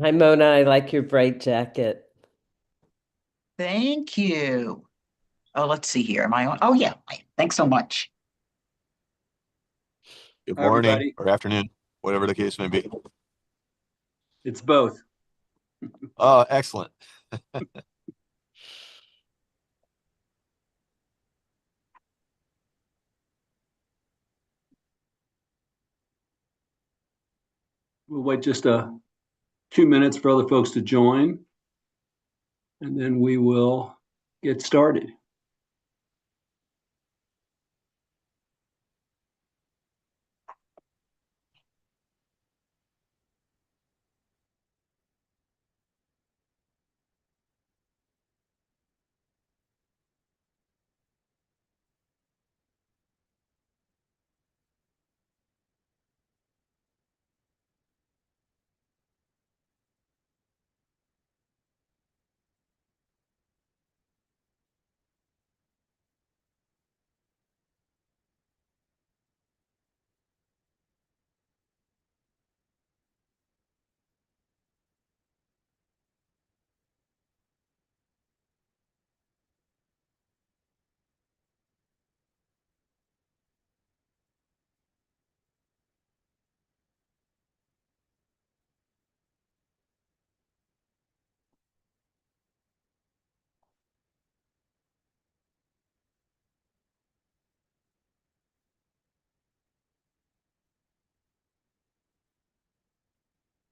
Hi, Mona. I like your bright jacket. Thank you. Oh, let's see here. Am I on? Oh, yeah. Thanks so much. Good Hi, morning everybody. or afternoon, whatever the case may be. It's both. Oh, excellent. We'll wait just a few minutes for other folks to join, and then we will get started.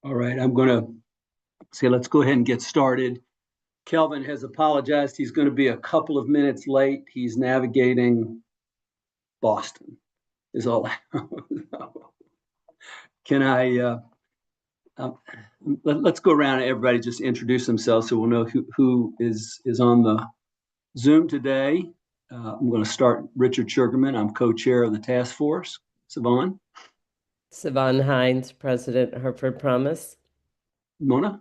All right, I'm going to say let's go ahead and get started. Kelvin has apologized. He's going to be a couple of minutes late. He's navigating Boston, is all. Can uh, let's go around and everybody just introduce themselves so we'll know who is on the Zoom today. I'm going to start Richard Sugarman. I'm co-chair of the task force. Savon, Savon Hines, President, Hartford Promise. Mona,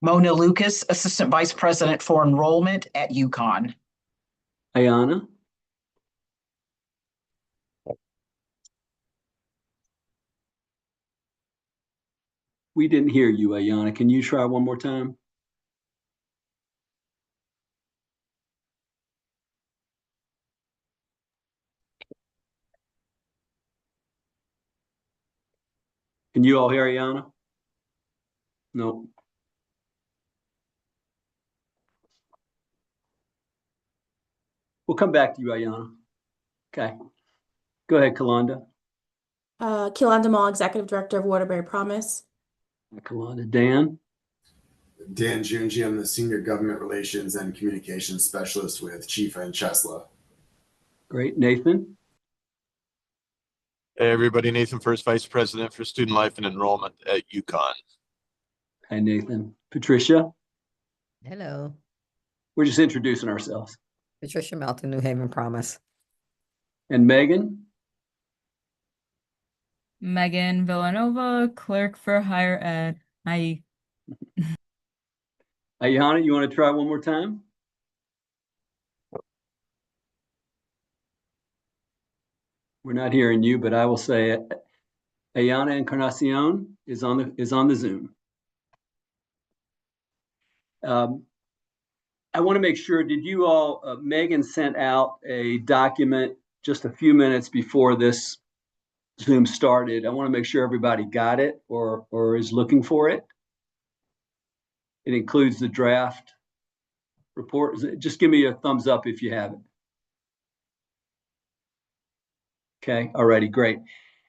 Mona Lucas, Assistant Vice President for Enrollment at UConn. Ayana, we didn't hear you, Ayana. Can you try one more time? Can you all hear Ayana? No. We'll come back to you, Ayana. Okay. Go ahead, Kalanda. Kilanda Mall, Executive Director of Waterbury Promise. Kalanda. Dan. Dan Junji, I'm the Senior Government Relations and Communications Specialist with Chifa and Chesla. Great. Nathan. Hey, everybody. Nathan First, Vice President for Student Life and Enrollment at UConn. Hi, Nathan. Patricia. Hello, We're just introducing ourselves. Patricia Melton, New Haven Promise. And Megan. Megan Villanova, Clerk for Higher Ed. Hi. Ayana, you want to try one more time? We're not hearing you, but I will say it. Ayana Encarnacion is on the Zoom. I want to make sure, did you all, Megan sent out a document just a few minutes before this Zoom started. I want to make sure everybody got it or is looking for it. It includes the draft report. Just give me a thumbs up if you have it. Okay, alrighty, great.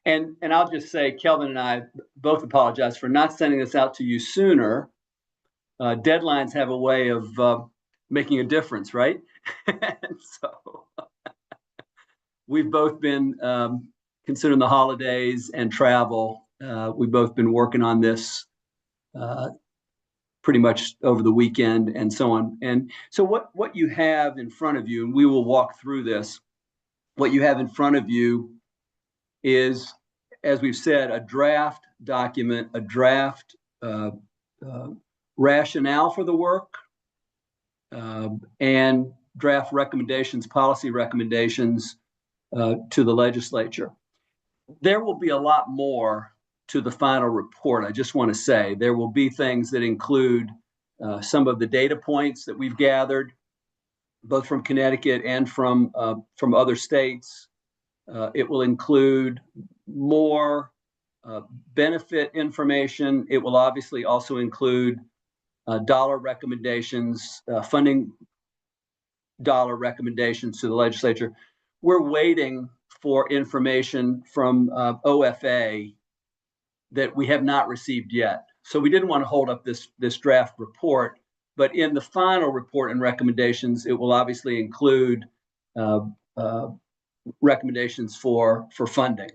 And I'll just say, Kelvin and I both apologize for not sending this out to you sooner. Deadlines have a way of making a difference, right? So we've both been considering the holidays and travel. We've both been working on this pretty much over the weekend and so on. And so what you have in front of you, and we will walk through this, what you have in front of you is, as we've said, a draft document, a draft rationale for the work, and draft recommendations, policy recommendations to the legislature. There will be a lot more to the final report, I just want to say there will be things that include some of the data points that we've gathered, both from Connecticut and from other states. It will include more benefit information. It will obviously also include dollar recommendations, funding dollar recommendations to the legislature. We're waiting for information from OFA that we have not received yet. So we didn't want to hold up this draft report, but in the final report and recommendations, it will obviously include recommendations for funding.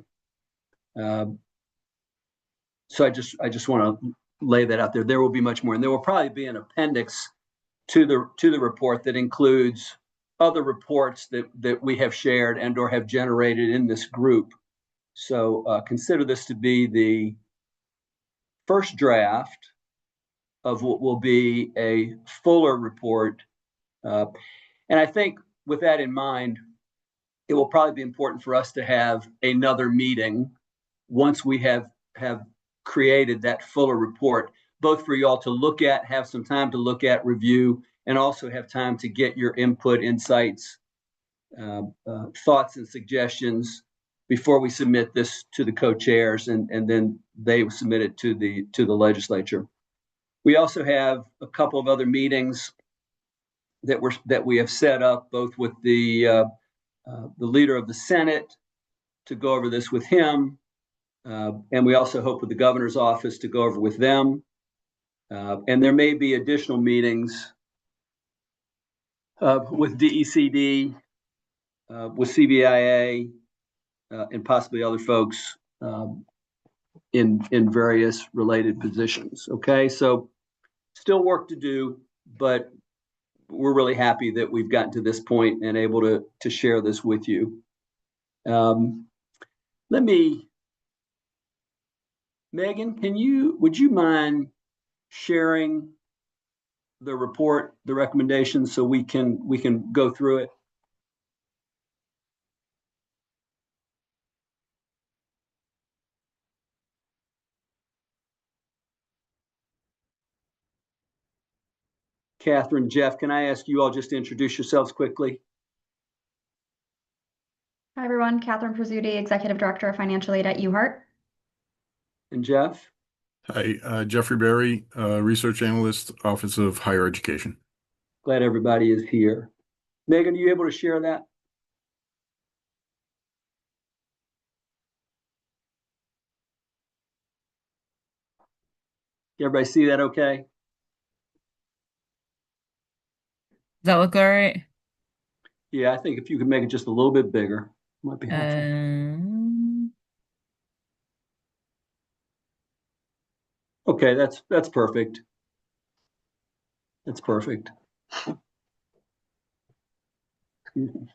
So I just want to lay that out there. There will be much more, and there will probably be an appendix to the report that includes other reports that we have shared and or have generated in this group. So consider this to be the first draft of what will be a fuller report. And I think with that in mind, it will probably be important for us to have another meeting once we have created that fuller report, both for you all to look at, have some time to look at, review, and also have time to get your input, insights, thoughts, and suggestions before we submit this to the co-chairs, and then they submit it to the legislature. We also have a couple of other meetings that we have set up, both with the leader of the Senate to go over this with him, and we also hope with the governor's office to go over with them. And there may be additional meetings with DECD, with CBIA, and possibly other folks in various related positions. Okay, so still work to do, but we're really happy that we've gotten to this point and able to share this with you. Megan, would you mind sharing the report, the recommendations, so we can go through it? Catherine, Jeff, can I ask you all just to introduce yourselves quickly? Hi, everyone. Catherine Prizzuti, Executive Director of Financial Aid at UHeart. And Jeff? Hi, Jeffrey Berry, Research Analyst, Office of Higher Education. Glad everybody is here. Megan, are you able to share that? Everybody see that okay? Does that look all right? Yeah, I think if you could make it just a little bit bigger, might be helpful. Okay, that's perfect. That's perfect. Excuse me.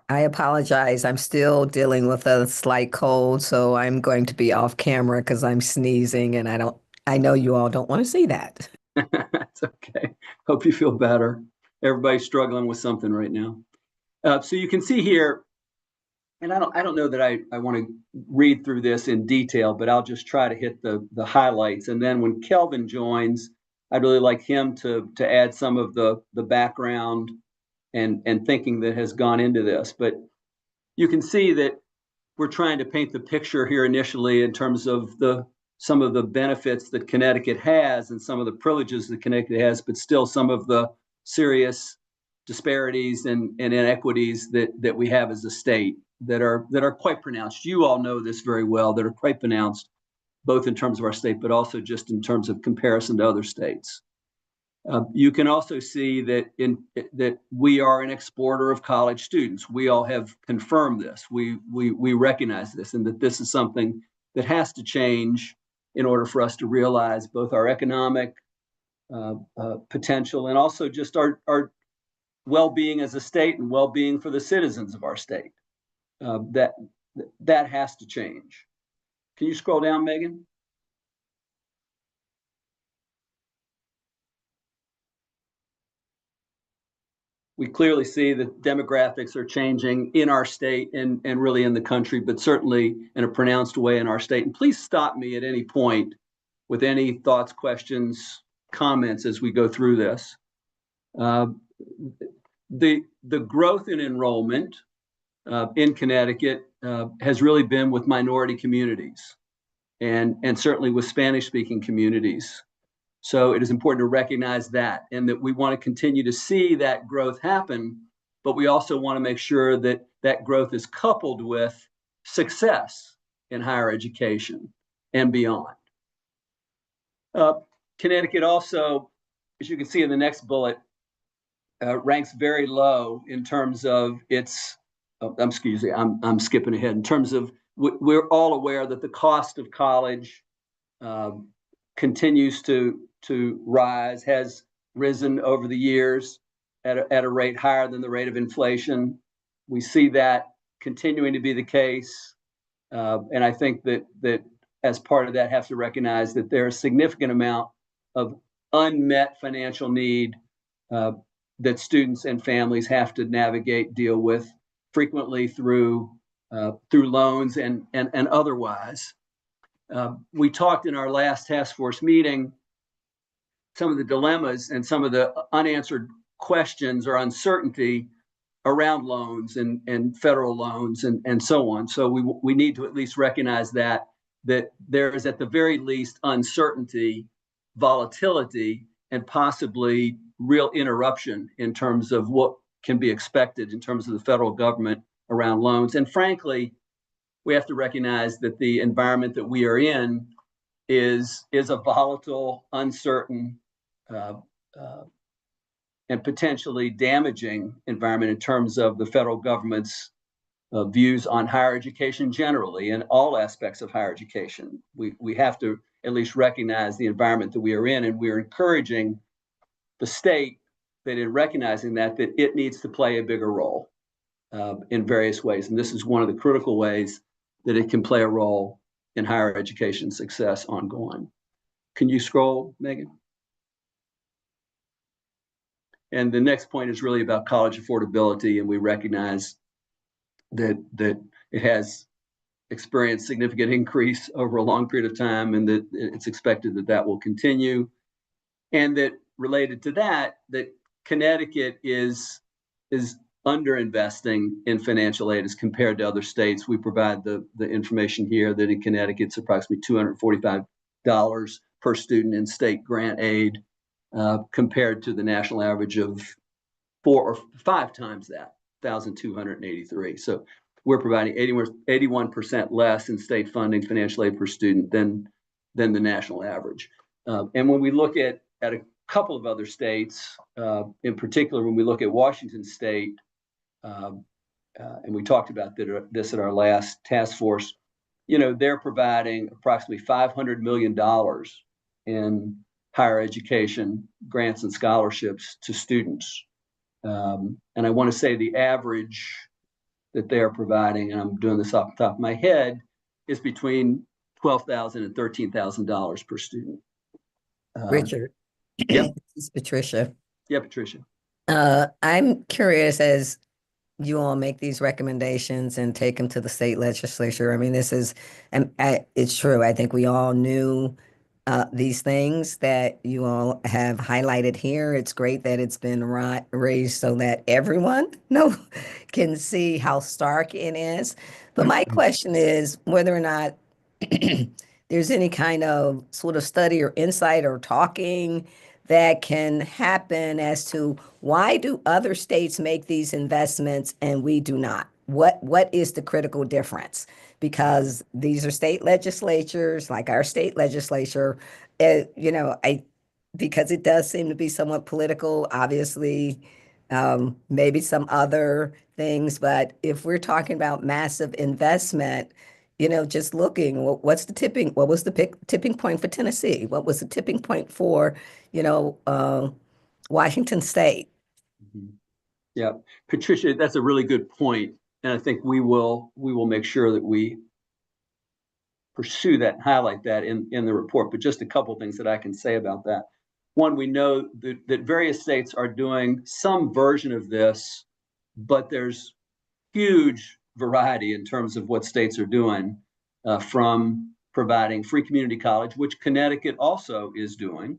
I apologize. I'm still dealing with a slight cold, so I'm going to be off camera because I'm sneezing, and I know you all don't want to see that. That's okay. Hope you feel better. Everybody's struggling with something right now. So you can see here, and I don't know that I want to read through this in detail, but I'll just try to hit the highlights. And then when Kelvin joins, I'd really like him to add some of the background and thinking that has gone into this. But you can see that we're trying to paint the picture here initially in terms of some of the benefits that Connecticut has and some of the privileges that Connecticut has, but still some of the serious disparities and inequities that we have as a state that are quite pronounced. You all know this very well, that are quite pronounced, both in terms of our state, but also just in terms of comparison to other states. You can also see that we are an exporter of college students. We all have confirmed this. We recognize this, and that this is something that has to change in order for us to realize both our economic potential and also just our well-being as a state and well-being for the citizens of our state. That has to change. Can you scroll down, Megan? we clearly see that demographics are changing in our state and really in the country, but certainly in a pronounced way in our state. And please stop me at any point with any thoughts, questions, comments as we go through this. The growth in enrollment in Connecticut has really been with minority communities and certainly with Spanish-speaking communities. So it is important to recognize that, and that we want to continue to see that growth happen, but we also want to make sure that that growth is coupled with success in higher education and beyond. Connecticut also, as you can see in the next bullet, ranks very low in terms of its, I'm skipping ahead, in terms of, we're all aware that the cost of college continues to rise, has risen over the years at a rate higher than the rate of inflation. We see that continuing to be the case. And I think that as part of that, have to recognize that there is a significant amount of unmet financial need that students and families have to navigate, deal with frequently through loans and otherwise. We talked in our last task force meeting some of the dilemmas and some of the unanswered questions or uncertainty around loans and federal loans and so on. So we need to at least recognize that there is at the very least uncertainty, volatility, and possibly real interruption in terms of what can be expected in terms of the federal government around loans. And frankly, we have to recognize that the environment that we are in is a volatile, uncertain, and potentially damaging environment in terms of the federal government's views on higher education generally and all aspects of higher education. We have to at least recognize the environment that we are in, and we're encouraging the state that in recognizing that it needs to play a bigger role in various ways. And this is one of the critical ways that it can play a role in higher education success ongoing. Can you scroll, Megan? And the next point is really about college affordability, and we recognize that it has experienced significant increase over a long period of time, and that it's expected that will continue. And that related to that Connecticut is underinvesting in financial aid as compared to other states. We provide the information here that in Connecticut, it's approximately $245 per student in state grant aid, compared to the national average of 4 or 5 times that, 1,283. So we're providing 81% less in state funding financial aid per student than the national average. And when we look at a couple of other states, in particular, when we look at Washington State, and we talked about this at our last task force, they're providing approximately $500 million in higher education grants and scholarships to students. And I want to say the average that they are providing, and I'm doing this off the top of my head, is between $12,000 and $13,000 per student. Richard. Yep. This is Patricia. Yeah, Patricia. I'm curious, as you all make these recommendations and take them to the state legislature. I mean, this is, it's true. I think we all knew these things that you all have highlighted here. It's great that it's been raised so that everyone can see how stark it is. But my question is whether or not there's any kind of sort of study or insight or talking that can happen as to why do other states make these investments and we do not? What is the critical difference? Because these are state legislatures, like our state legislature, because it does seem to be somewhat political, obviously, maybe some other things. But if we're talking about massive investment, just looking, what was the tipping point for Tennessee? What was the tipping point for, Washington State? Yeah, Patricia, that's a really good point. And I think we will make sure that we pursue that and highlight that in the report. But just a couple of things that I can say about that. one, we know that various states are doing some version of this, but there's huge variety in terms of what states are doing, from providing free community college, which Connecticut also is doing,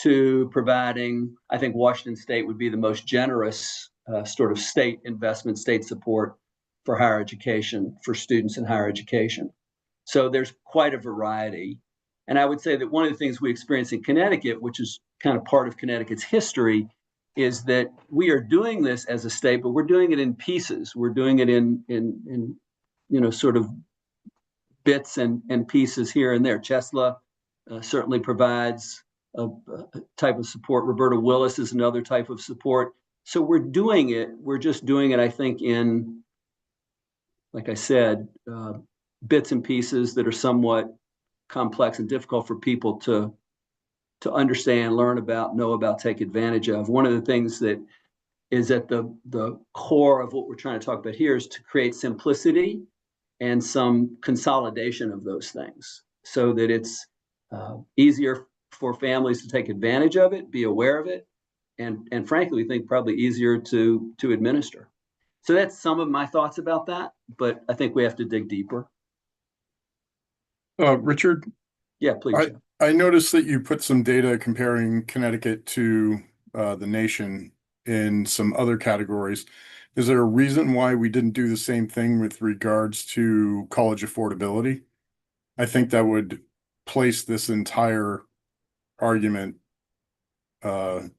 to providing, I think Washington State would be the most generous sort of state investment, state support for higher education, for students in higher education. So there's quite a variety. And I would say that one of the things we experience in Connecticut, which is kind of part of Connecticut's history, is that we are doing this as a state, but we're doing it in pieces. We're doing it in sort of bits and pieces here and there. Chesla certainly provides a type of support. Roberta Willis is another type of support. So we're doing it. We're just doing it, I think, in, like I said, bits and pieces that are somewhat complex and difficult for people to understand, learn about, know about, take advantage of. One of the things that is at the core of what we're trying to talk about here is to create simplicity and some consolidation of those things so that it's easier for families to take advantage of it, be aware of it, and frankly, we think probably easier to administer. So that's some of my thoughts about that, but I think we have to dig deeper. Richard, Yeah, please. I noticed that you put some data comparing Connecticut to the nation in some other categories. Is there a reason why we didn't do the same thing with regards to college affordability? I think that would place this entire argument in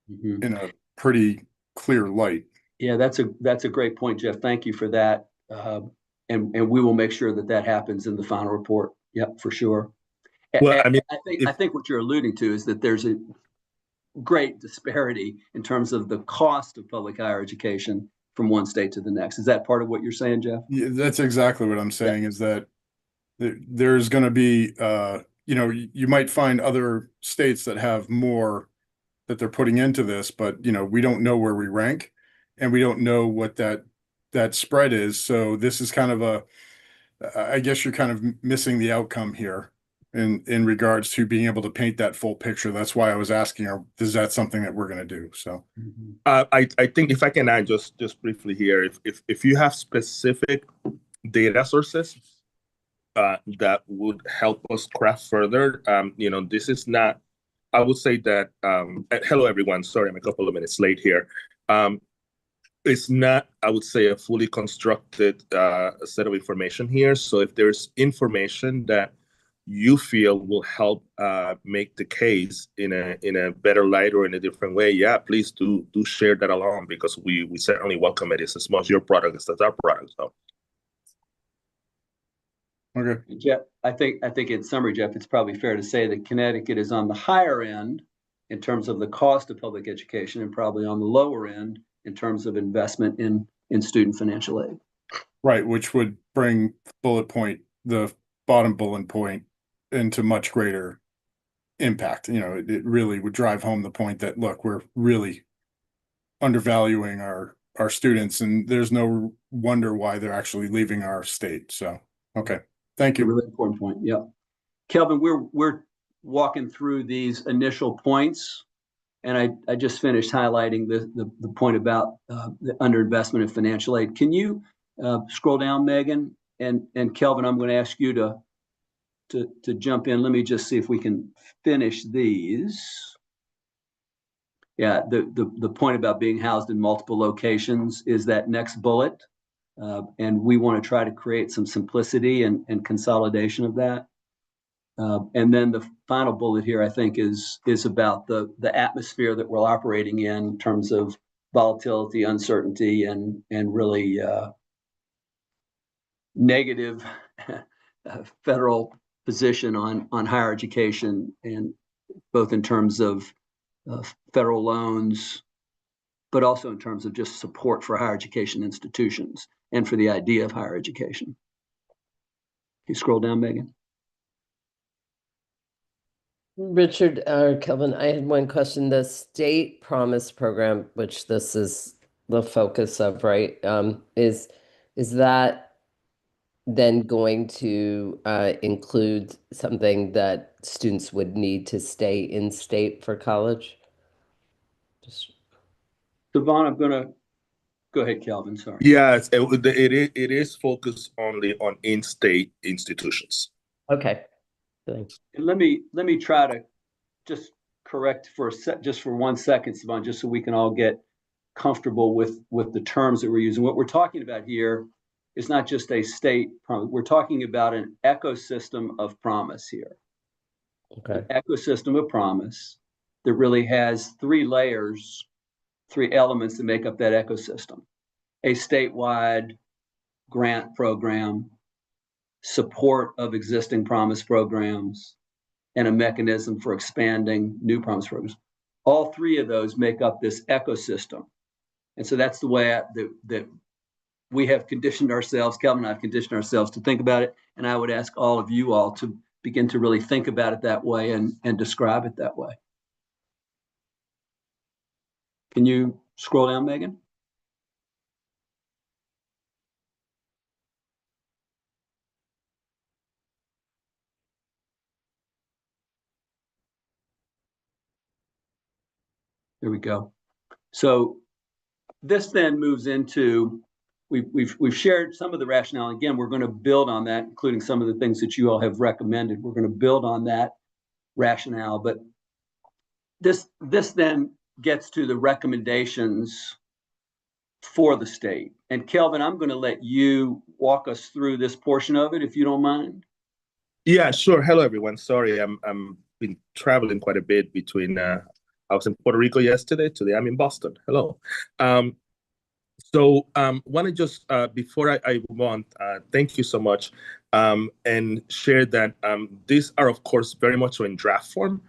a pretty clear light. Yeah, that's a great point, Jeff. Thank you for that. And we will make sure that happens in the final report. Yep, for sure. Well, I mean, I think what you're alluding to is that there's a great disparity in terms of the cost of public higher education from one state to the next. Is that part of what you're saying, Jeff? Yeah, that's exactly what I'm saying, is that there's going to be, you might find other states that have more that they're putting into this, but, we don't know where we rank and we don't know what that spread is. So this is kind of I guess you're kind of missing the outcome here in regards to being able to paint that full picture. That's why I was asking, is that something that we're going to do? So I think if I can add just briefly here, if you have specific data sources that would help us craft further, this is not, I would say that, hello everyone, sorry, I'm a couple of minutes late here. It's not, I would say, a fully constructed set of information here. So if there's information that you feel will help make the case in a better light or in a different way, yeah, please do share that along, because we certainly welcome it. It's as much your product as our product. So. Okay. Jeff, I think in summary, Jeff, it's probably fair to say that Connecticut is on the higher end in terms of the cost of public education, and probably on the lower end in terms of investment in student financial aid. Right, which would bring the bottom bullet point into much greater impact. It really would drive home the point that, look, we're really undervaluing our students, and there's no wonder why they're actually leaving our state. So, okay, thank you. A really important point. Yeah, Kelvin, we're walking through these initial points, and I just finished highlighting the point about the underinvestment in financial aid. Can you scroll down, Megan, and Kelvin? I'm going to ask you to jump in. Let me just see if we can finish these. Yeah, the point about being housed in multiple locations is that next bullet, and we want to try to create some simplicity and consolidation of that. And then the final bullet here, I think, is about the atmosphere that we're operating in terms of volatility, uncertainty, and really negative federal position on higher education, and both in terms of federal loans, but also in terms of just support for higher education institutions and for the idea of higher education. Can you scroll down, Megan? Richard or Kelvin, I had one question. The State Promise Program, which this is the focus of, right? Is that then going to include something that students would need to stay in state for college? Just Devon, I'm gonna go ahead, Kelvin. Sorry. Yes, it is focused only on in-state institutions. okay. Thanks. And let me try to just correct for just for 1 second, Devon, just so we can all get comfortable with the terms that we're using. What we're talking about here is not just a state promise. We're talking about an ecosystem of promise here. Okay. An ecosystem of promise that really has 3 layers, 3 elements that make up that ecosystem. A statewide grant program, support of existing promise programs, and a mechanism for expanding new promise programs. All 3 of those make up this ecosystem. And so that's the way that we have conditioned ourselves, Kelvin and I have conditioned ourselves to think about it. And I would ask all of you all to begin to really think about it that way and describe it that way. Can you scroll down, Megan? There we go. So this then moves into, we've shared some of the rationale. Again, we're going to build on that, including some of the things that you all have recommended. We're going to build on that rationale, but this then gets to the recommendations for the state. And Kelvin, I'm going to let you walk us through this portion of it, if you don't mind. Yeah, sure. Hello, everyone. Sorry, I'm been traveling quite a bit between. I was in Puerto Rico yesterday. Today, I'm in Boston. Hello. So, want to just before I move on, thank you so much, and share that these are, of course, very much so in draft form.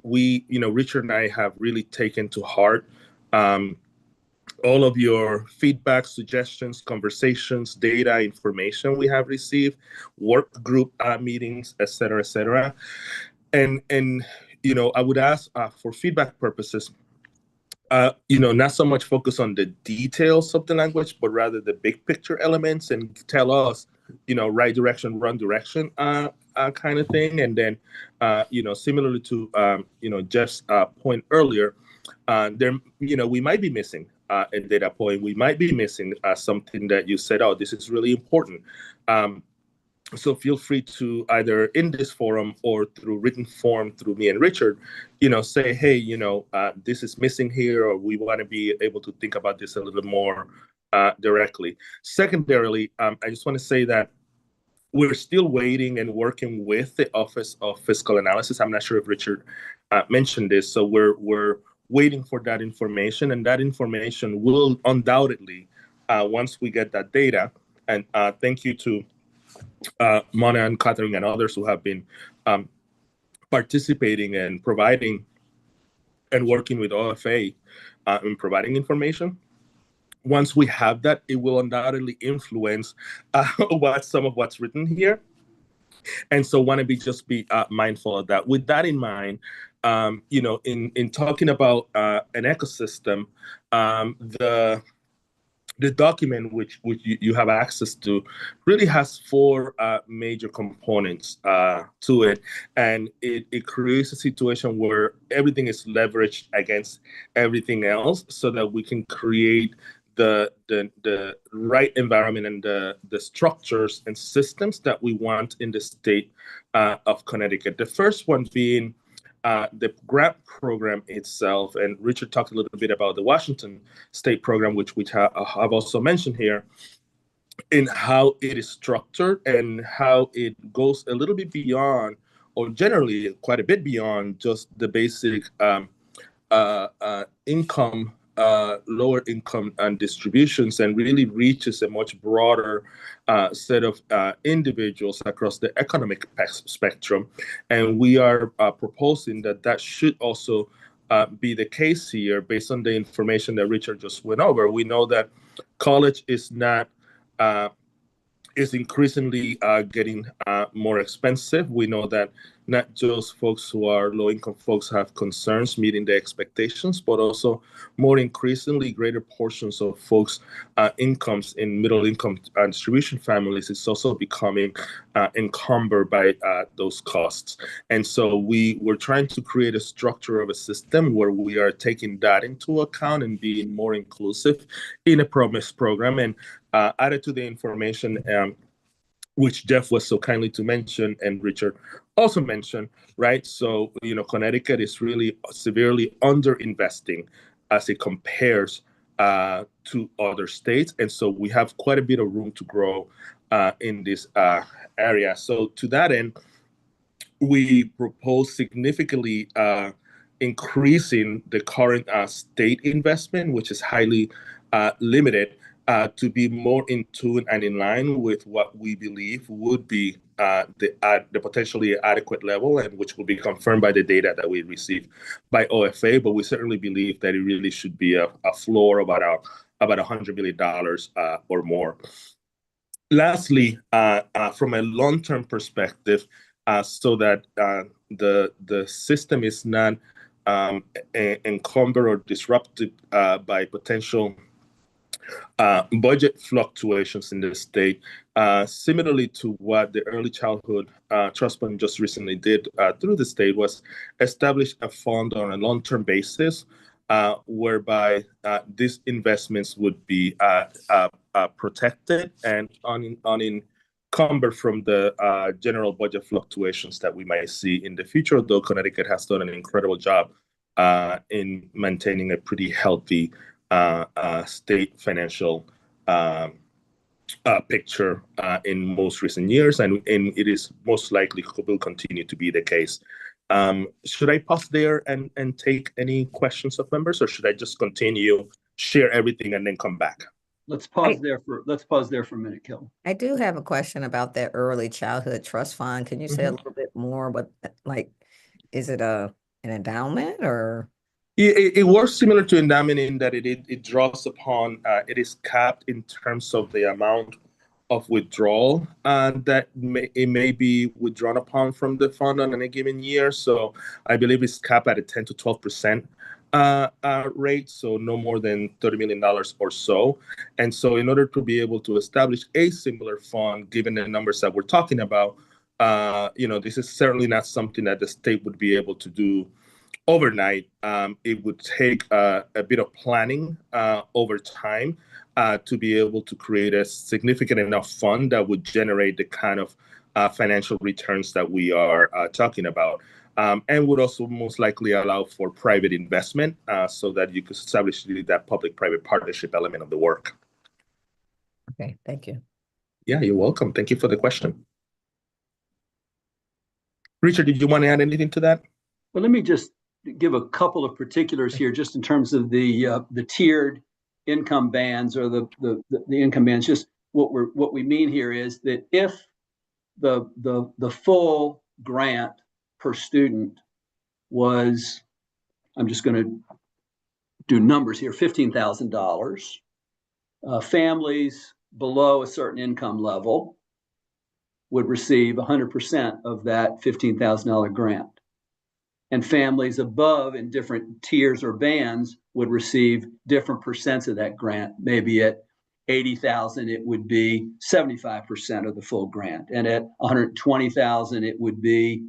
We, Richard and I have really taken to heart all of your feedback, suggestions, conversations, data, information we have received, work group meetings, et cetera, and I would ask for feedback purposes. Not so much focus on the details of the language, but rather the big picture elements, and tell us, right direction, wrong direction, kind of thing. And then, similarly to, Jeff's point earlier, we might be missing a data point. We might be missing something that you said, oh, this is really important. So feel free to either in this forum or through written form through me and Richard, say, hey, this is missing here, or we want to be able to think about this a little more directly. Secondarily, I just want to say that we're still waiting and working with the Office of Fiscal Analysis. I'm not sure if Richard mentioned this. So we're waiting for that information, and that information will undoubtedly, once we get that data, and thank you to Mona and Catherine and others who have been participating and providing and working with OFA in providing information. Once we have that, it will undoubtedly influence some of what's written here. And so want to just be mindful of that. With that in mind, in talking about an ecosystem, the document which you have access to really has 4 major components to it, and it creates a situation where everything is leveraged against everything else, so that we can create the right environment and the structures and systems that we want in the state of Connecticut. The first one being the grant program itself, and Richard talked a little bit about the Washington State program, which I've also mentioned here, in how it is structured and how it goes a little bit beyond, or generally quite a bit beyond, just the basic income, lower income and distributions, and really reaches a much broader set of individuals across the economic spectrum. And we are proposing that should also be the case here based on the information that Richard just went over. We know that college is not is increasingly getting more expensive. We know that not just folks who are low-income folks have concerns meeting the expectations, but also more increasingly greater portions of folks' incomes in middle-income distribution families is also becoming encumbered by those costs. And so we're trying to create a structure of a system where we are taking that into account and being more inclusive in a Promise program. And added to the information, which Jeff was so kindly to mention, and Richard also mentioned, right? So, Connecticut is really severely underinvesting as it compares to other states. And so we have quite a bit of room to grow in this area. So to that end, we propose significantly increasing the current state investment, which is highly limited, to be more in tune and in line with what we believe would be the potentially adequate level, and which will be confirmed by the data that we receive by OFA. But we certainly believe that it really should be a floor of about $100 million or more. Lastly, from a long-term perspective, so that the system is not encumbered or disrupted by potential budget fluctuations in the state, similarly to what the Early Childhood Trust Fund just recently did through the state, was establish a fund on a long-term basis whereby these investments would be protected and unencumbered from the general budget fluctuations that we might see in the future, though Connecticut has done an incredible job in maintaining a pretty healthy state financial picture in most recent years, and it is most likely will continue to be the case. Should I pause there and take any questions of members, or should I just continue, share everything, and then come back? Let's pause there for a minute, Kelvin. I do have a question about that Early Childhood Trust Fund. Can you say a little bit more? But is it an endowment or? It works similar to endowment in that it draws upon, it is capped in terms of the amount of withdrawal that it may be withdrawn upon from the fund on any given year. So I believe it's capped at a 10 to 12% rate, so no more than $30 million or so. And so in order to be able to establish a similar fund, given the numbers that we're talking about, this is certainly not something that the state would be able to do overnight. It would take a bit of planning over time to be able to create a significant enough fund that would generate the kind of financial returns that we are talking about, and would also most likely allow for private investment so that you could establish that public-private partnership element of the work. Okay, thank you. Yeah, you're welcome. Thank you for the question. Richard, did you want to add anything to that? Well, let me just give a couple of particulars here, just in terms of the tiered income bands, or the income bands. Just what we mean here is that if the full grant per student was, I'm just going to do numbers here, $15,000, families below a certain income level would receive 100% of that $15,000 grant. And families above in different tiers or bands would receive different percents of that grant. Maybe at 80,000, it would be 75% of the full grant. And at 120,000, it would be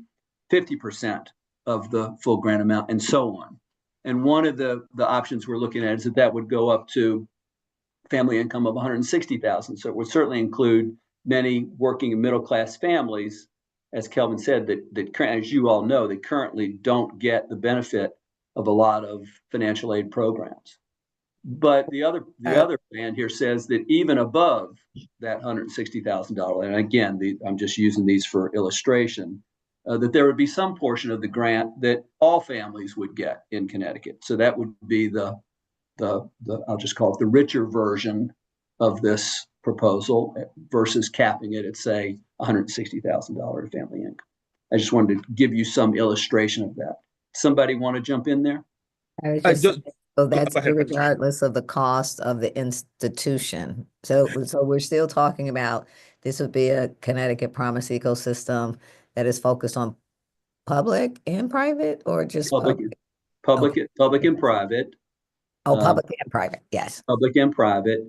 50% of the full grant amount, and so on. And one of the options we're looking at is that would go up to family income of 160,000. So it would certainly include many working and middle-class families, as Kelvin said, that as you all know, they currently don't get the benefit of a lot of financial aid programs. But the other band here says that even above that $160,000, and again, I'm just using these for illustration, that there would be some portion of the grant that all families would get in Connecticut. So that would be the I'll just call it the richer version of this proposal, versus capping it at, say, $160,000 family income. I just wanted to give you some illustration of that. Somebody want to jump in there? I was just so that's regardless of the cost of the institution. So we're still talking about this would be a Connecticut Promise ecosystem that is focused on public and private, or just Public, public? Okay. public and private. Oh, public and private, yes. Public and private.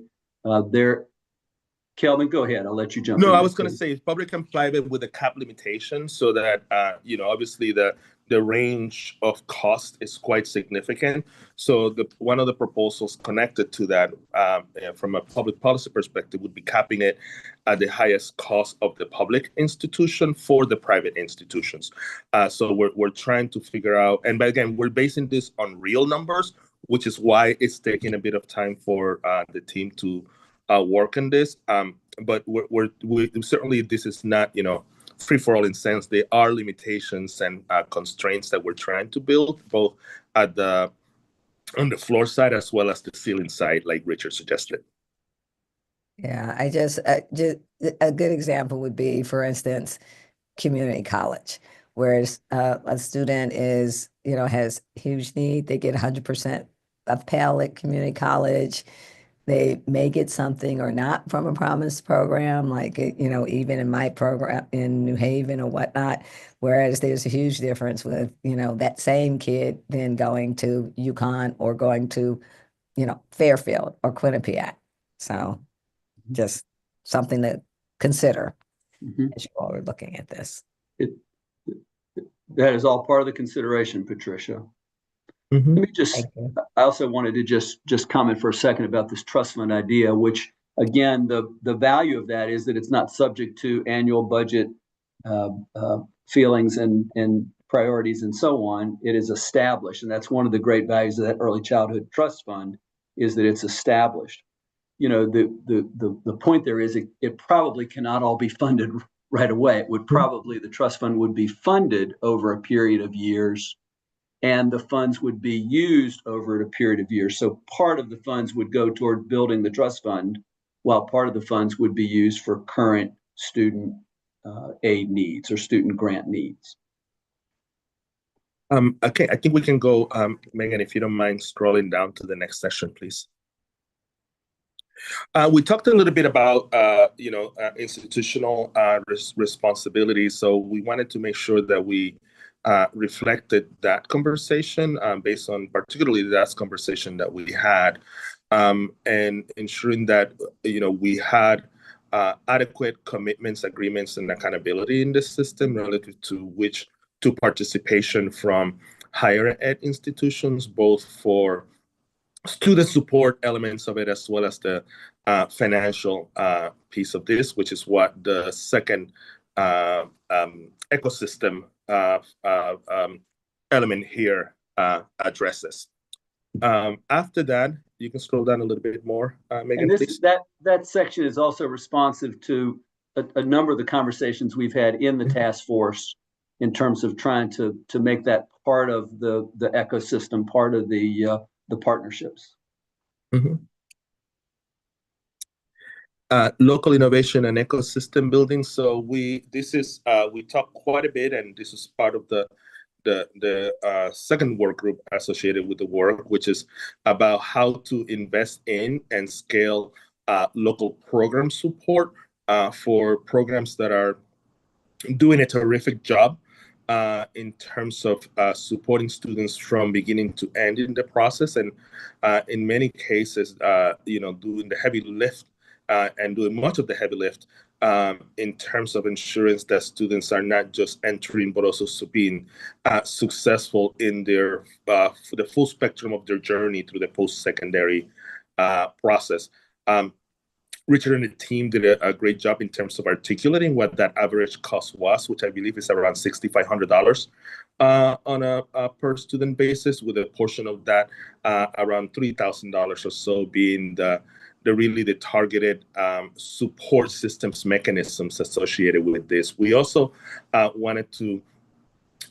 Kelvin, go ahead. I'll let you jump in. No, I was going to say public and private with a cap limitation, so that obviously the range of cost is quite significant. So one of the proposals connected to that, from a public policy perspective, would be capping it at the highest cost of the public institution for the private institutions. So we're trying to figure out, and again, we're basing this on real numbers, which is why it's taking a bit of time for the team to work on this, but we certainly, this is not free for all in sense. There are limitations and constraints that we're trying to build, both on the floor side as well as the ceiling side, like Richard suggested. Yeah, I just a good example would be, for instance, community college, whereas a student is has huge need, they get 100% of Pell at community college. They may get something or not from a Promise program, like, even in my program in New Haven or whatnot, whereas there's a huge difference with, that same kid then going to UConn or going to, Fairfield or Quinnipiac. So just something to consider as you all are looking at this. That is all part of the consideration, Patricia. Let me I also wanted to just comment for a second about this trust fund idea, which again, the value of that is that it's not subject to annual budget feelings and priorities and so on. It is established. And that's one of the great values of that early childhood trust fund, is that it's established. The point there is it probably cannot all be funded right away. It would probably, the trust fund would be funded over a period of years, and the funds would be used over a period of years. So part of the funds would go toward building the trust fund, while part of the funds would be used for current student aid needs or student grant needs. Okay, I think we can go, Megan, if you don't mind scrolling down to the next session, please. We talked a little bit about, institutional responsibility. So we wanted to make sure that we reflected that conversation based on particularly that conversation that we had, and ensuring that we had adequate commitments, agreements, and accountability in this system relative to participation from higher ed institutions, both for student support elements of it as well as the financial piece of this, which is what the second ecosystem element here addresses. After that, you can scroll down a little bit more, Megan, and please. That section is also responsive to a number of the conversations we've had in the task force in terms of trying to make that part of the ecosystem, part of the partnerships. Local innovation and ecosystem building. So we talked quite a bit, and this is part of the second work group associated with the work, which is about how to invest in and scale local program support for programs that are doing a terrific job in terms of supporting students from beginning to end in the process, and in many cases, doing the heavy lift and doing much of the heavy lift in terms of ensuring that students are not just entering, but also being successful in their for the full spectrum of their journey through the post-secondary process. Richard and the team did a great job in terms of articulating what that average cost was, which I believe is around $6,500 on a per student basis, with a portion of that around $3,000 or so being the targeted support systems mechanisms associated with this. We also wanted to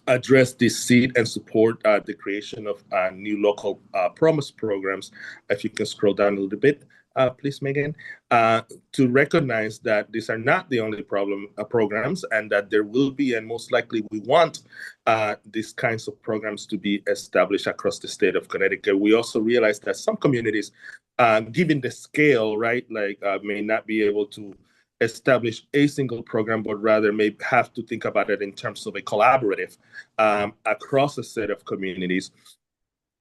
address the seed and support the creation of new local Promise programs. If you can scroll down a little bit, please, Megan, to recognize that these are not the only programs, and that there will be, and most likely we want these kinds of programs to be established across the state of Connecticut. We also realize that some communities, given the scale, right, may not be able to establish a single program, but rather may have to think about it in terms of a collaborative across a set of communities.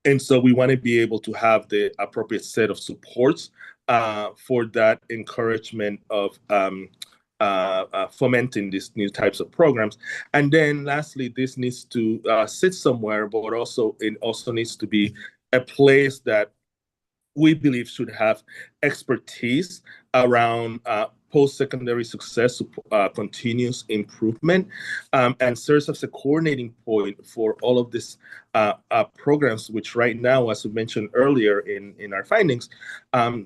And so we want to be able to have the appropriate set of supports for that encouragement of fomenting these new types of programs. And then lastly, this needs to sit somewhere, but also it also needs to be a place that we believe should have expertise around post-secondary success, continuous improvement, and serves as a coordinating point for all of these programs, which right now, as we mentioned earlier in our findings,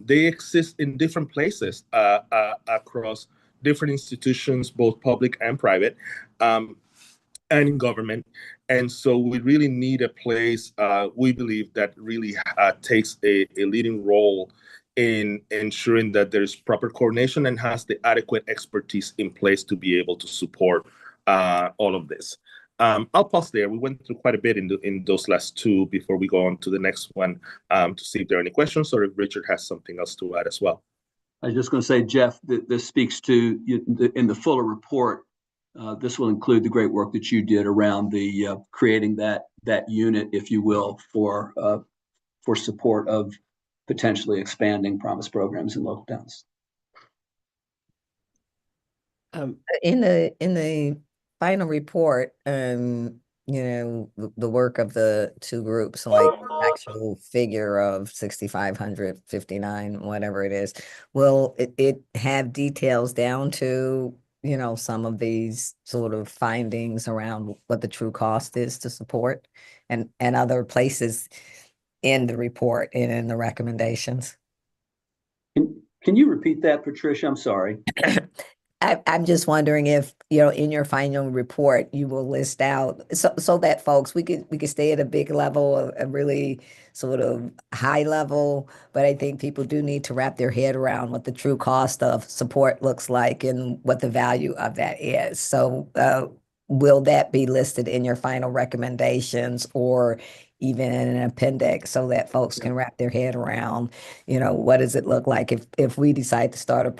they exist in different places across different institutions, both public and private, and in government. And so we really need a place, we believe, that really takes a leading role in ensuring that there's proper coordination and has the adequate expertise in place to be able to support all of this. I'll pause there. We went through quite a bit in those last two before we go on to the next one to see if there are any questions or if Richard has something else to add as well. I was just going to say, Jeff, this speaks to, in the fuller report, this will include the great work that you did around the creating that unit, if you will, for support of potentially expanding promise programs in local towns. In the final report, you know, the work of the two groups, like actual figure of 6,559, whatever it is, will it have details down to, you know, some of these sort of findings around what the true cost is to support and other places in the report and in the recommendations? Can you repeat that, Patricia? I'm sorry. I'm just wondering if, you know, in your final report, you will list out so that folks, we could stay at a big level, a really sort of high level, but I think people do need to wrap their head around what the true cost of support looks like and what the value of that is. So will that be listed in your final recommendations or even in an appendix so that folks can wrap their head around, you know, what does it look like if we decide to start a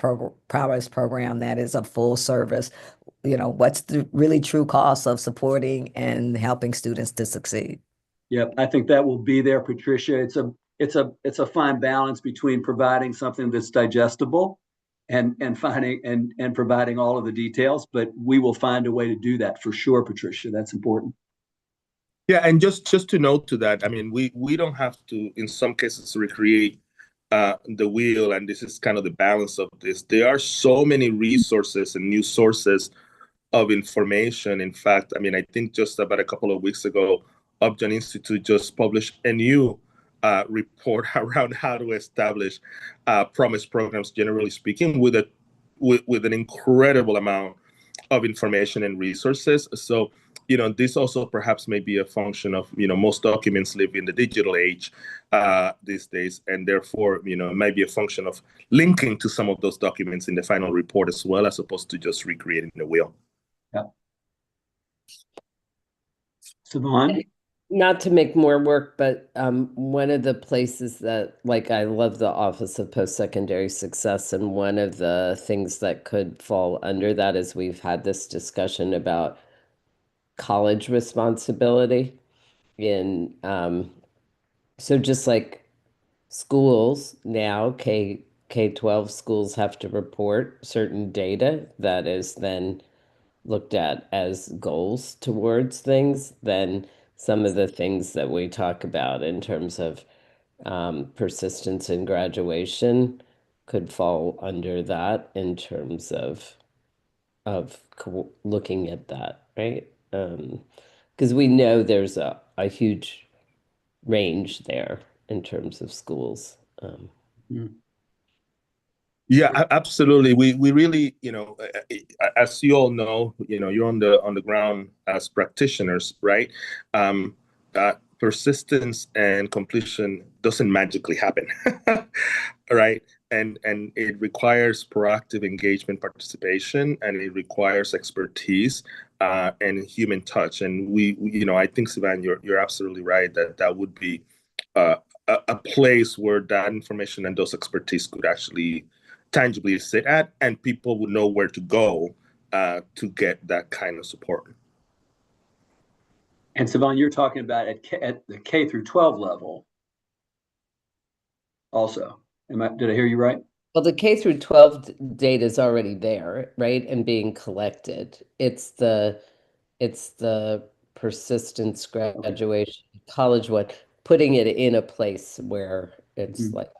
progress program that is a full service, you know, what's the really true cost of supporting and helping students to succeed? Yep, I think that will be there, Patricia. It's a fine balance between providing something that's digestible and finding and providing all of the details, but we will find a way to do that for sure, Patricia. That's important. Yeah, and just to note to that, I mean, we don't have to, in some cases, recreate the wheel, and this is kind of the balance of this. There are so many resources and new sources of information. In fact, I mean, I think just about a couple of weeks ago, Upjohn Institute just published a new report around how to establish promise programs, generally speaking, with an incredible amount of information and resources. So, you know, this also perhaps may be a function of, you know, most documents live in the digital age these days, and therefore, you know, it might be a function of linking to some of those documents in the final report as well, as opposed to just recreating the wheel. Yeah. Siobhan? Not to make more work, but one of the places that, like, I love the Office of Post-Secondary Success, and one of the things that could fall under that is we've had this discussion about college responsibility in so just like schools now, K-12 schools have to report certain data that is then looked at as goals towards things, then some of the things that we talk about in terms of persistence in graduation could fall under that in terms of looking at that, right? Because we know there's a huge range there in terms of schools. Yeah, absolutely. We really, you know, as you all know, you know, you're on the ground as practitioners, right? Persistence and completion doesn't magically happen, right? And it requires proactive engagement, participation, and it requires expertise and human touch. And we you know, I think, Sivan, you're absolutely right that would be a place where that information and those expertise could actually tangibly sit at, and people would know where to go to get that kind of support. And Siobhan, you're talking about at the K through 12 level also. Did I hear you right? Well, the K through 12 data is already there, right? And being collected. It's the persistence graduation, college one, putting it in a place where it's like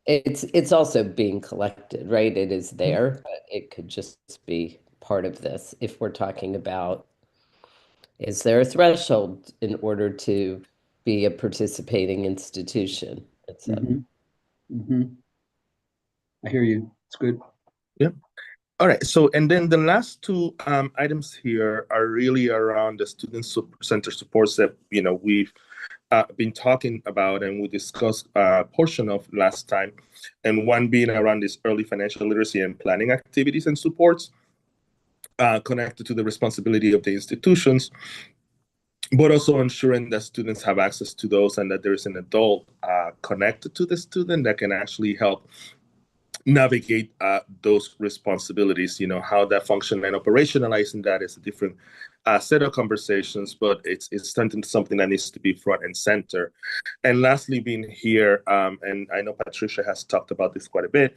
it's also being collected, right? It is there, but it could just be part of this. If we're talking about, is there a threshold in order to be a participating institution, etc. I hear you. It's good. Yeah. All right. So, and then the last two items here are really around the student center supports that we've been talking about, and we discussed a portion of last time, and one being around this early financial literacy and planning activities and supports connected to the responsibility of the institutions, but also ensuring that students have access to those and that there is an adult connected to the student that can actually help navigate those responsibilities. How that function and operationalizing that is a different set of conversations, but it's something that needs to be front and center. And lastly, being here, and I know Patricia has talked about this quite a bit,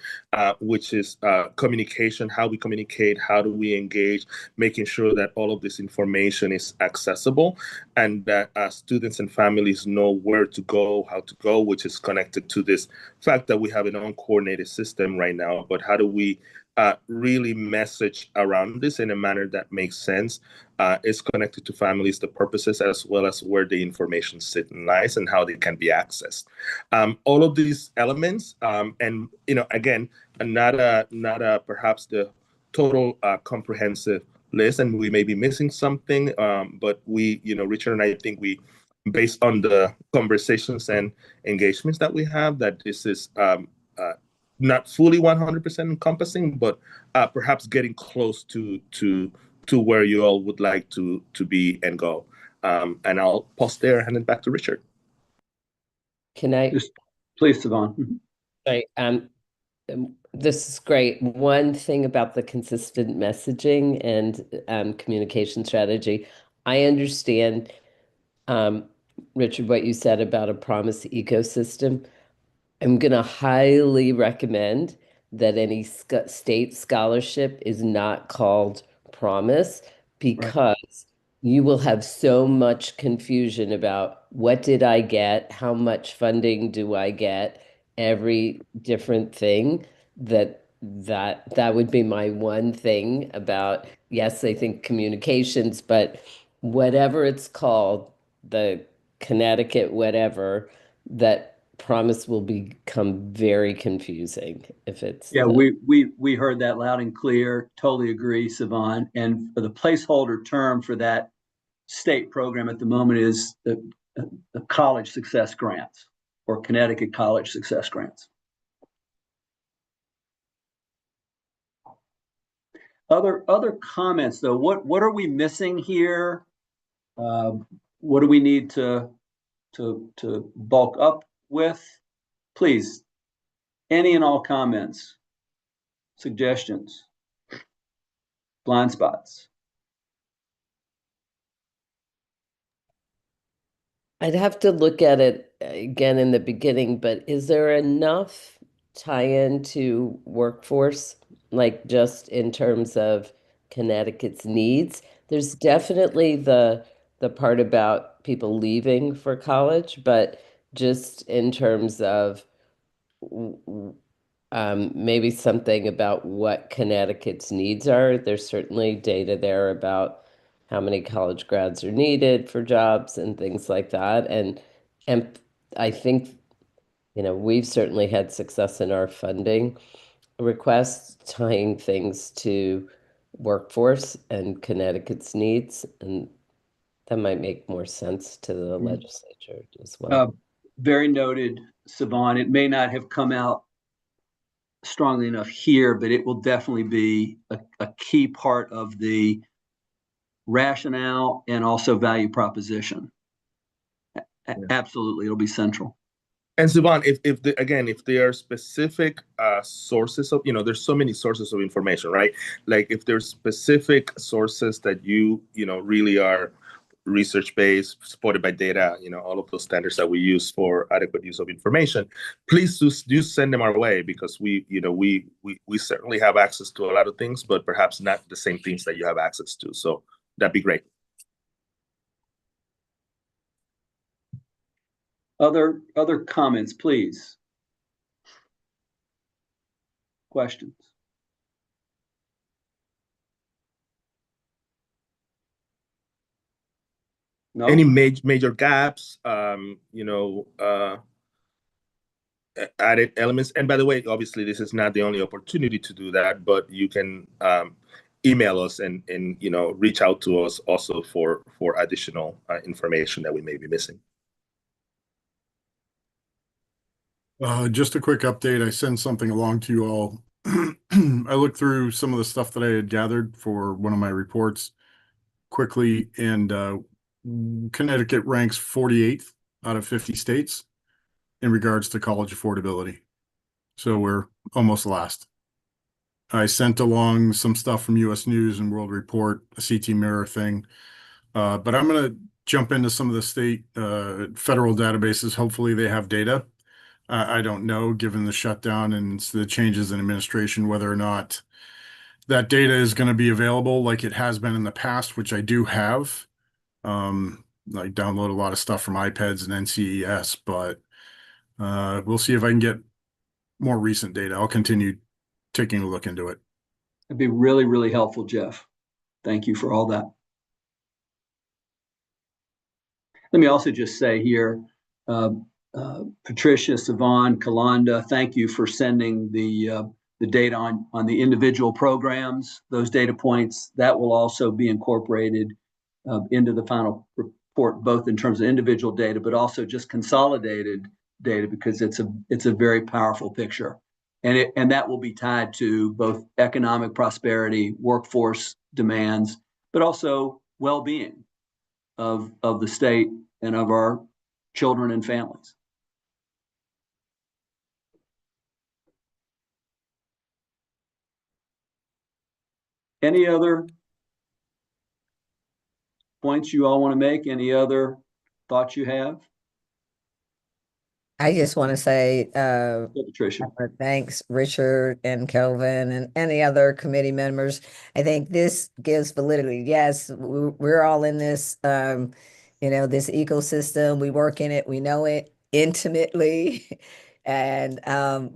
which is communication, how we communicate, how do we engage, making sure that all of this information is accessible and that students and families know where to go, how to go, which is connected to this fact that we have an uncoordinated system right now. But how do we really message around this in a manner that makes sense? Is connected to families, the purposes, as well as where the information sits and lies and how they can be accessed. All of these elements, and again, not a perhaps the total comprehensive list, and we may be missing something, but we, Richard and I think we, based on the conversations and engagements that we have, that this is not fully 100% encompassing, but perhaps getting close to where you all would like to be and go. And I'll pause there and hand it back to Richard. Can I? Please, Siobhan. Right. This is great. One thing about the consistent messaging and communication strategy, I understand, Richard, what you said about a promise ecosystem. I'm going to highly recommend that any state scholarship is not called promise, because you will have so much confusion about what did I get, how much funding do I get, every different thing. That would be my one thing about, yes, I think communications, but whatever it's called, the Connecticut whatever, that promise will become very confusing if it's we heard that loud and clear. Totally agree, Siobhan. And for the placeholder term for that state program at the moment is the College Success Grants, or Connecticut College Success Grants. Other comments though, what are we missing here? What do we need to bulk up with? Please, any and all comments, suggestions, blind spots. I'd have to look at it again in the beginning, but is there enough tie-in to workforce, like just in terms of Connecticut's needs? There's definitely the part about people leaving for college, but just in terms of maybe something about what Connecticut's needs are. There's certainly data there about how many college grads are needed for jobs and things like that. And I think, we've certainly had success in our funding requests tying things to workforce and Connecticut's needs, and that might make more sense to the legislature as well. Very noted, Siobhan. It may not have come out strongly enough here, but it will definitely be a key part of the rationale and also value proposition. Absolutely, it'll be central. And Siobhan, if there are specific sources of, there's so many sources of information, right? Like if there's specific sources that you really are research-based, supported by data, all of those standards that we use for adequate use of information, please do send them our way, because we certainly have access to a lot of things, but perhaps not the same things that you have access to. So that'd be great. Other comments, please. Questions? No? Any major gaps, added elements. And by the way, obviously this is not the only opportunity to do that, but you can email us and reach out to us also for additional information that we may be missing. Just a quick update. I sent something along to you all. I looked through some of the stuff that I had gathered for one of my reports quickly, and Connecticut ranks 48th out of 50 states in regards to college affordability. So we're almost last. I sent along some stuff from US News and World Report, a CT Mirror thing. But I'm going to jump into some of the state federal databases. Hopefully they have data. I don't know, given the shutdown and the changes in administration, whether or not that data is going to be available like it has been in the past, which I do have. I download a lot of stuff from iPads and NCES, but we'll see if I can get more recent data. I'll continue taking a look into it. It'd be really, really helpful, Jeff. Thank you for all that. Let me also just say here, Patricia, Siobhan, Kalanda, thank you for sending the data on the individual programs. Those data points, that will also be incorporated into the final report, both in terms of individual data, but also just consolidated data, because it's a very powerful picture. And that will be tied to both economic prosperity, workforce demands, but also well-being of the state and of our children and families. Any other points you all want to make? Any other thoughts you have? I just want to say Patricia. Thanks, Richard and Kelvin and any other committee members. I think this gives validity. Yes, we're all in this, this ecosystem. We work in it. We know it intimately. And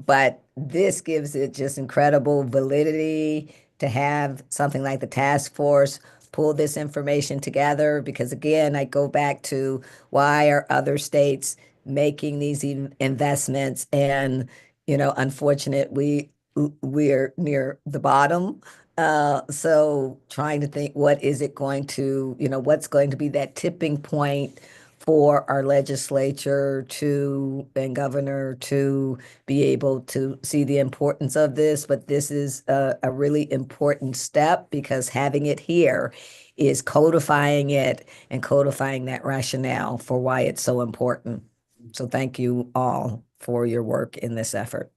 but this gives it just incredible validity to have something like the task force pull this information together, because again, I go back to why are other states making these investments, and unfortunately we're near the bottom. So trying to think, what is it going to, what's going to be that tipping point for our legislature and governor to be able to see the importance of this. But this is a really important step, because having it here is codifying it and codifying that rationale for why it's so important. So thank you all for your work in this effort.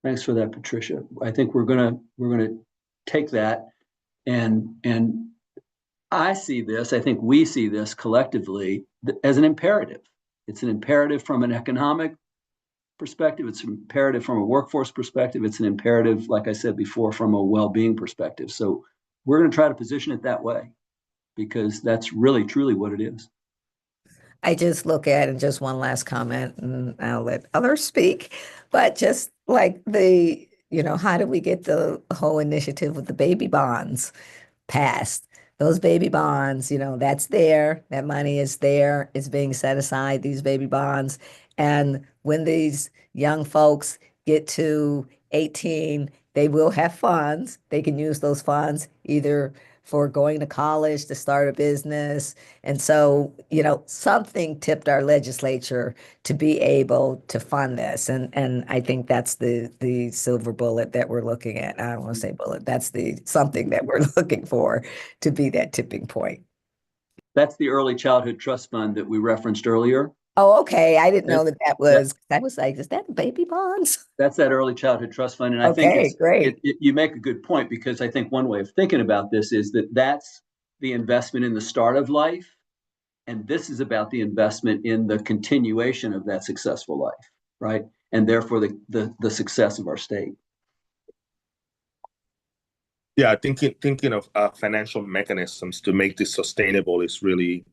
Thanks for that, Patricia. I think we're gonna take that and I see this, I think we see this collectively as an imperative. It's an imperative from an economic perspective. It's an imperative from a workforce perspective. It's an imperative, like I said before, from a well-being perspective. So we're going to try to position it that way, because that's really, truly what it is. I just look at, and just one last comment, and I'll let others speak, but just like how do we get the whole initiative with the baby bonds passed? Those baby bonds, that's there, that money is there, it's being set aside, these baby bonds. And when these young folks get to 18, they will have funds. They can use those funds either for going to college, to start a business. And so, something tipped our legislature to be able to fund this. And I think that's the silver bullet that we're looking at. I don't want to say bullet. That's something that we're looking for to be that tipping point. That's the Early Childhood Trust Fund that we referenced earlier. Oh, okay. I didn't know That's- that was, I was like, is that baby bonds? That's that early childhood trust fund. And I think Okay, great. you make a good point, because I think one way of thinking about this is that that's the investment in the start of life. And this is about the investment in the continuation of that successful life, right? And therefore the success of our state. Yeah, thinking of financial mechanisms to make this sustainable is really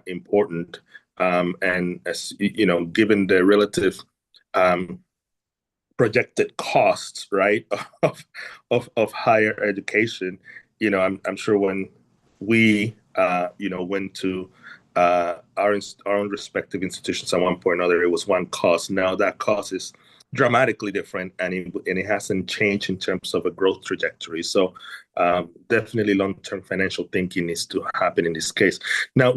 important. And as you know, given the relative projected costs, right, of higher education, you know, I'm sure when we went to our own respective institutions at one point or another, it was one cost. Now that cost is dramatically different, and it hasn't changed in terms of a growth trajectory. So definitely long-term financial thinking needs to happen in this case. Now,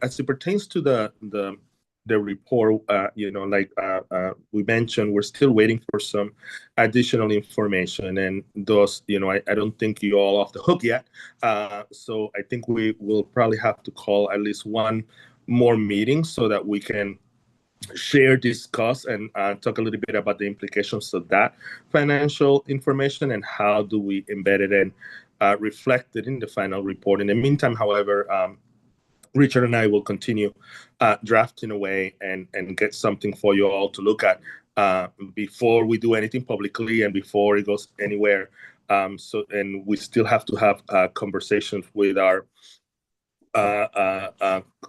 as it pertains to the report, like we mentioned, we're still waiting for some additional information, and those, I don't think you're all off the hook yet. So I think we will probably have to call at least one more meeting so that we can share, discuss, and talk a little bit about the implications of that financial information and how do we embed it and reflect it in the final report. In the meantime, however, Richard and I will continue drafting away and get something for you all to look at before we do anything publicly and before it goes anywhere. And we still have to have conversations with our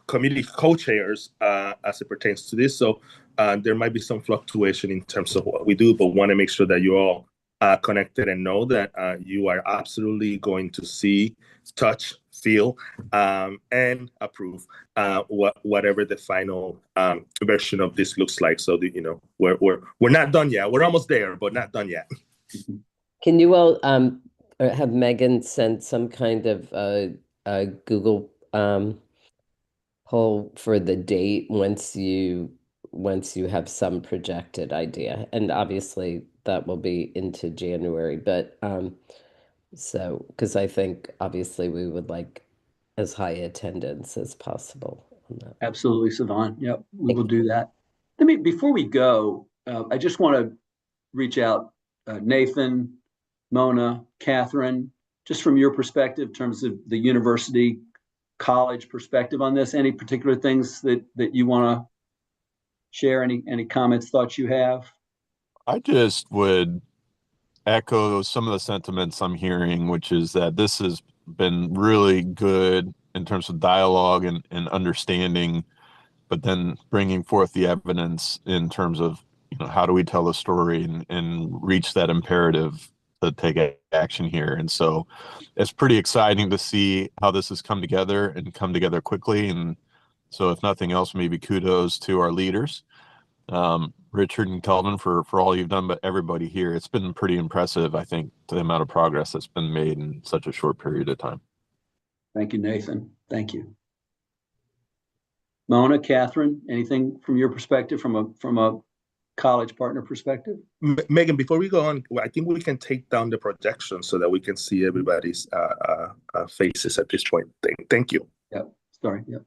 committee co-chairs as it pertains to this. So there might be some fluctuation in terms of what we do, but want to make sure that you all connected and know that you are absolutely going to see, touch, feel, and approve whatever the final version of this looks like. So that, we're not done yet. We're almost there, but not done yet. Can you all have Megan send some kind of a Google poll for the date once you have some projected idea? And obviously that will be into January, but so because I think obviously we would like as high attendance as possible on that. Absolutely, Sivan. Yep, we will do that. Before we go, I just want to reach out, Nathan, Mona, Catherine, just from your perspective in terms of the university college perspective on this, any particular things that you want to share, any comments, thoughts you have? I just would echo some of the sentiments I'm hearing, which is that this has been really good in terms of dialogue and understanding, but then bringing forth the evidence in terms of, how do we tell the story and reach that imperative to take action here. And so it's pretty exciting to see how this has come together and come together quickly. And so if nothing else, maybe kudos to our leaders, Richard and Kelvin, for all you've done, but everybody here. It's been pretty impressive, I think, to the amount of progress that's been made in such a short period of time. Thank you, Nathan. Thank you. Mona, Catherine, anything from your perspective, from a college partner perspective? Megan, before we go on, I think we can take down the projection so that we can see everybody's faces at this point. Thank you. Yep. Sorry. Yep.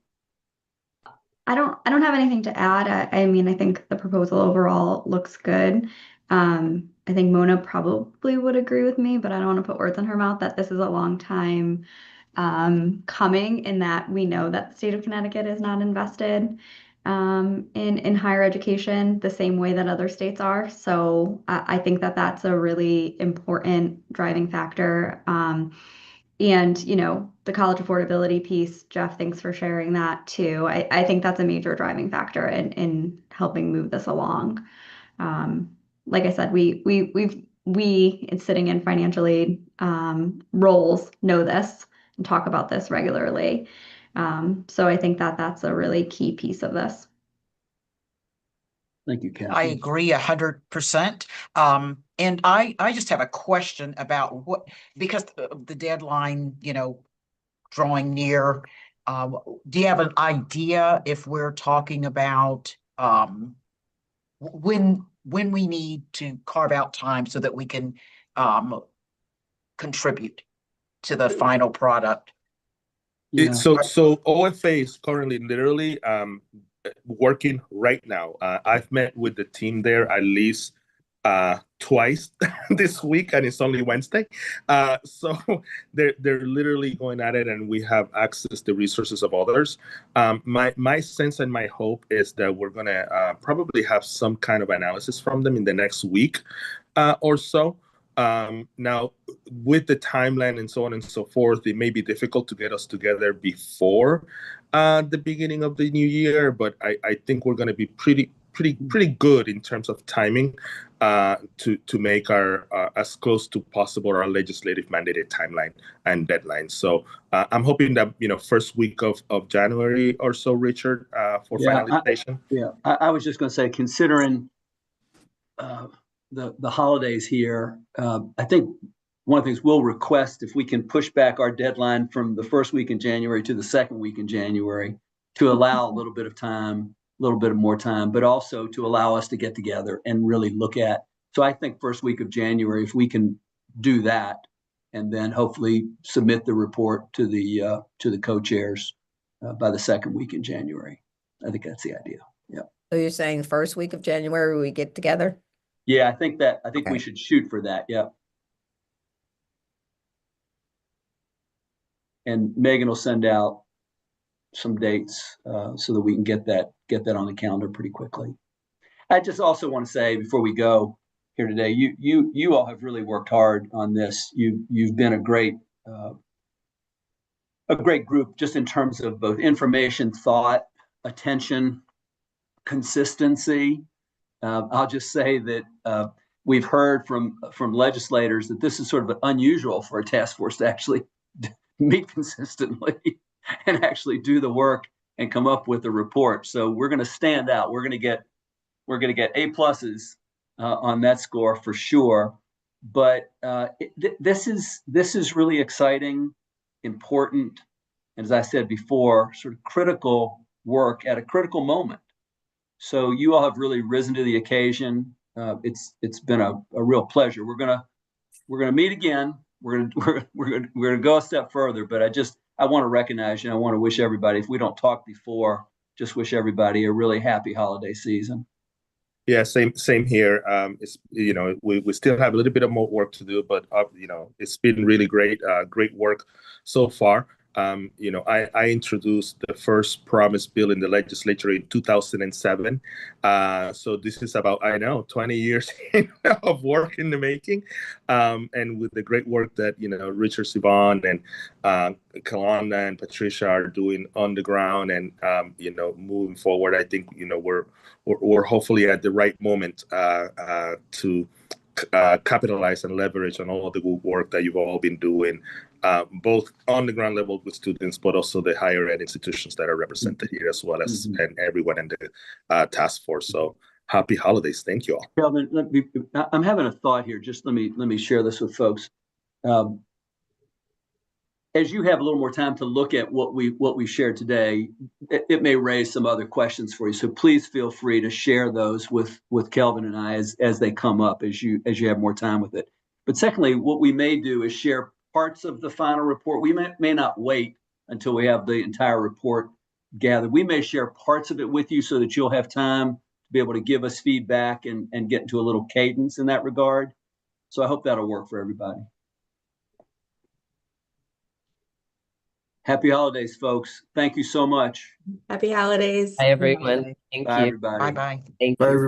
I don't have anything to add. I mean, I think the proposal overall looks good. I think Mona probably would agree with me, but I don't want to put words in her mouth that this is a long time coming, in that we know that the state of Connecticut is not invested in higher education the same way that other states are. So I think that that's a really important driving factor. And, the college affordability piece, Jeff, thanks for sharing that too. I think that's a major driving factor in helping move this along. Like I said, we sitting in financial aid roles know this and talk about this regularly. So I think that that's a really key piece of this. Thank you, Catherine. I agree 100%. And I just have a question about because the deadline, drawing near, do you have an idea if we're talking about when we need to carve out time so that we can contribute to the final product? So OFA is currently literally working right now. I've met with the team there at least twice this week, and it's only Wednesday. So they're literally going at it, and we have access to resources of others. My sense and my hope is that we're gonna probably have some kind of analysis from them in the next week or so. Now, with the timeline and so on and so forth, it may be difficult to get us together before the beginning of the new year, but I think we're going to be pretty good in terms of timing to make our as close to possible our legislative mandated timeline and deadline. So I'm hoping that first week of January or so, Richard, for finalization. I was just going to say, considering the holidays here, I think one of the things we'll request, if we can push back our deadline from the first week in January to the second week in January, to allow a little bit of time, a little bit more time, but also to allow us to get together and really look at. So I think first week of January, if we can do that, and then hopefully submit the report to the co-chairs by the second week in January. I think that's the idea. Yeah. So you're saying first week of January we get together? Yeah, I think we should shoot for that. Yeah. And Megan will send out some dates so that we can get that on the calendar pretty quickly. I just also want to say before we go here today, you all have really worked hard on this. You've been a great group just in terms of both information, thought, attention, consistency. I'll just say that we've heard from legislators that this is sort of unusual for a task force to actually meet consistently and actually do the work and come up with a report. So we're going to stand out. We're going to get A+ on that score for sure. But this is really exciting, important, and as I said before, sort of critical work at a critical moment. So you all have really risen to the occasion. It's been a real pleasure. We're gonna meet again. We're gonna go a step further. But I want to recognize you. I want to wish everybody, if we don't talk before, just wish everybody a really happy holiday season. Yeah, same here. It's we still have a little bit of more work to do, but it's been really great work so far. I introduced the first promise bill in the legislature in 2007. So this is about 20 years of work in the making, and with the great work that Richard Sivan and Kalanda and Patricia are doing on the ground, and moving forward, I think we're hopefully at the right moment to capitalize and leverage on all the good work that you've all been doing, both on the ground level with students, but also the higher ed institutions that are represented here, as well as and everyone in the task force. So happy holidays. Thank you all. Kelvin, I'm having a thought here. Just let me share this with folks. As you have a little more time to look at what we shared today, it may raise some other questions for you. So please feel free to share those with Kelvin and I as they come up, as you have more time with it. But secondly, what we may do is share parts of the final report. We may not wait until we have the entire report gathered. We may share parts of it with you so that you'll have time to be able to give us feedback and get into a little cadence in that regard. So I hope that'll work for everybody. Happy holidays, folks. Thank you so much. Happy holidays. Hi, everyone. Thank Bye, you. everybody. Bye-bye. Thank Bye, you. everybody.